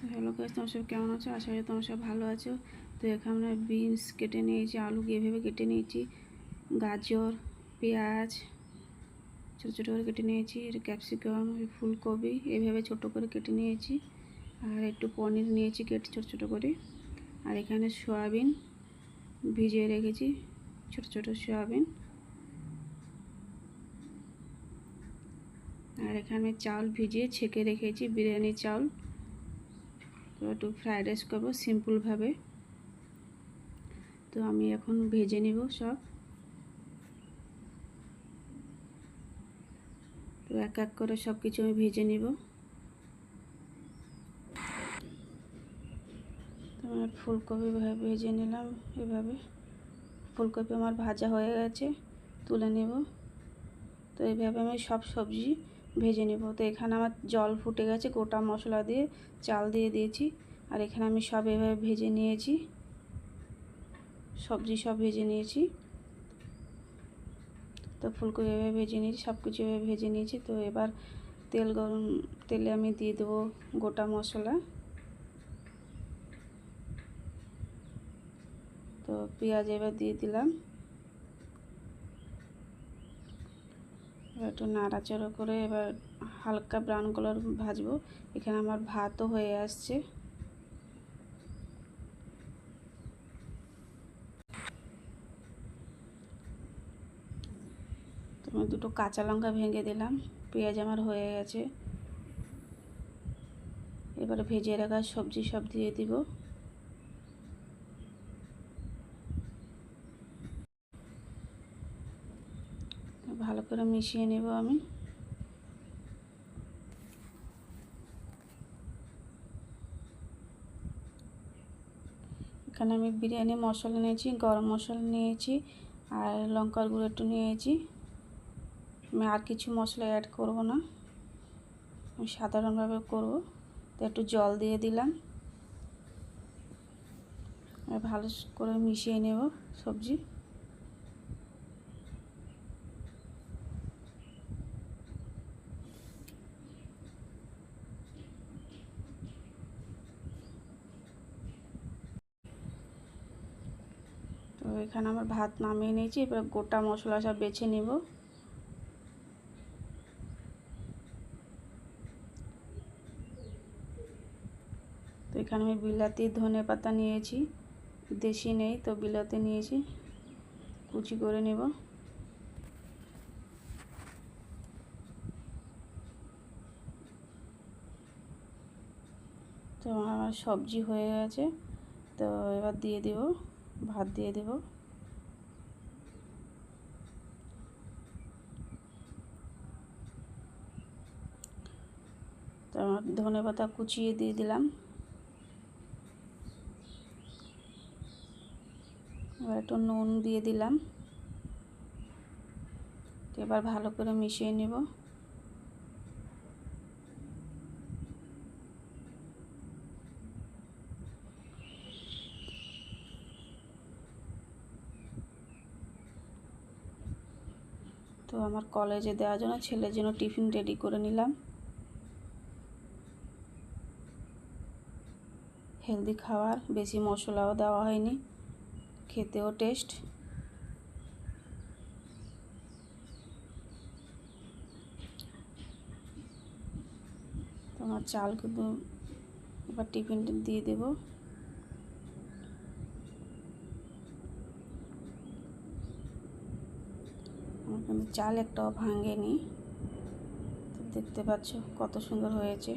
তো hello guys, তোমরা সব কেমন আছো? আশা করি তোমরা সব ভালো আছো। তো এখানে বিনস কেটে নিয়েছি, আলু এভাবে কেটে নিয়েছি, গাজর, পেঁয়াজ ছোটো ছোটো করে কেটে নিয়েছি, এটা ক্যাপসিকাম, ফুলকপি এভাবে ছোটো করে কেটে নিয়েছি, আর একটু পনির নিয়েছি কেটে ছোটো ছোটো করে, আর এখানে সয়াবিন ভিজিয়ে রেখেছি, ছোটো ছোটো সয়াবিন, আর এখানে চাল ভিজিয়ে ছেঁকে রেখেছি, বিরিয়ানি চাল। তো একটু ফ্রাইড রাইস করবো সিম্পলভাবে। তো আমি এখন ভেজে নিব সব। তো এক এক করে সব কিছু আমি ভেজে নিব। তো আমার ফুলকপি ভেজে নিলাম এভাবে। ফুলকপি আমার ভাজা হয়ে গেছে, তুলে নেব। তো এইভাবে আমি সব সবজি ভেজে নেব। তো এখানে আমার জল ফুটে গেছে, গোটা মশলা দিয়ে চাল দিয়ে দিয়েছি, আর এখানে আমি সব এভাবে ভেজে নিয়েছি, সবজি সব ভেজে নিয়েছি। তো ফুলকপি এভাবে ভেজে নিয়েছি, সব কিছু এভাবে ভেজে নিয়েছি। তো এবার তেলে আমি দিয়ে দেবো গোটা মশলা। তো পেঁয়াজ এবার দিয়ে দিলাম, এবার একটু নাড়াচাড়া করে এবার হালকা ব্রাউন কালার ভাজবো। এখানে আমার ভাতও হয়ে আসছে। তো আমি দুটো কাঁচা লঙ্কা ভেঙে দিলাম। পেঁয়াজ আমার হয়ে গেছে, এবারে ভেজে রাখা সবজি সব দিয়ে দিব। ভালো করে মিশিয়ে নেব আমি। এখানে আমি বিরিয়ানি মশলা নিয়েছি, গরম মশলা নিয়েছি, আর লঙ্কার গুঁড়ো একটু নিয়েছি। আমি আর কিছু মশলা অ্যাড করব না, আমি সাধারণভাবে করব। তো একটু জল দিয়ে দিলাম, আর ভালো করে মিশিয়ে নেব সবজি। তো এখানে আমার ভাত নামিয়ে নিয়েছি, এবার গোটা মশলা সব বেছে নেব। তো এখানে আমি বিলাতি ধনে পাতা নিয়েছি, দেশি নেই তো বিলাতি নিয়েছি, কুচি করে নেব। তো আমার সবজি হয়ে গেছে, তো এবার দিয়ে দেব, ভাত দিয়ে দেব। তো আমার ধনে পাতা কুচিয়ে দিয়ে দিলাম। এবার একটু নুন দিয়ে দিলাম। তো এবার ভালো করে মিশিয়ে নেব। তো আমার কলেজে দেওয়ার জন্য ছেলের জন্য টিফিন রেডি করে নিলাম। হেলদি খাবার, বেশি মশলাও দেওয়া হয়নি, খেতেও টেস্ট। তোমার চাল কিন্তু এবার টিফিনটা দিয়ে দেব। আমার কিন্তু চাল একটাও ভাঙেনি, তো দেখতে পাচ্ছ কত সুন্দর হয়েছে।